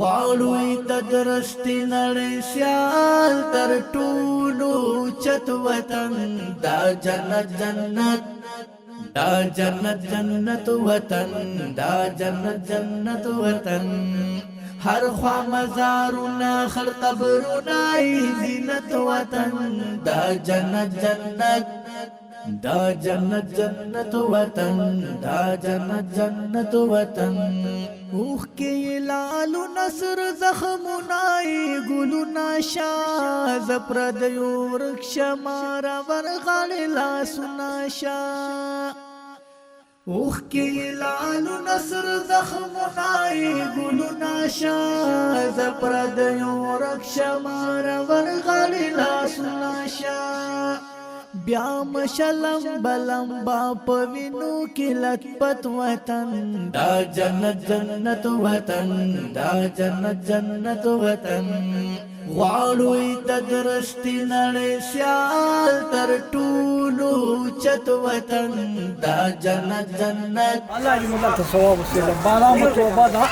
غواړو تدرستی نړۍ سیال تر ټولو چت وطن دا جنت جنت دا جنت جنت وطن دا جنت جنت وطن هر خوا مزارونه خر قبرونه زینت وطن دا جنت جنت دا جنت جنت وطن دا جنت جنت وطن اوخ کې لالو نصر زخمونای ګلونا شاز پردیو ورکش مارا ورغړ لاسونا شا اوخ کې لالو نصر زخمونای ګلونا شاز پردیو ورکش مارا ورغړ لاسونا شا بیا مشلم بلم با پوینو کی لطپت وطن دا جنت جنت وطن دا جنت جنت وطن غواړو تدرستی نړۍ سیال تر ټولو چت وطن دا جنت جنت الله يجمع لك الثواب والسلام بالا متوبه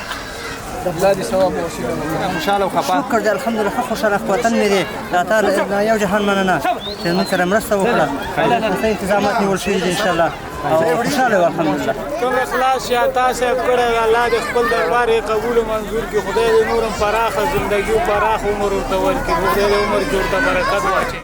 بلادي ثواب وسيله ان شاء الله وخفا شكر دي الحمد لله خو شرف وطن مې دي راته یو جهان مننه چې موږ سره مرسته وکړه څه انتظامات نیول شوي دي ان شاء الله او خوشاله و الحمد لله کوم اخلاص یا تاسو کړه الله دې خپل دربار قبول منظور کړي خدای دې نورم فراخه ژوندۍ فراخ عمر ورته ورکړي خدای دې عمر کې ورته برکت واچي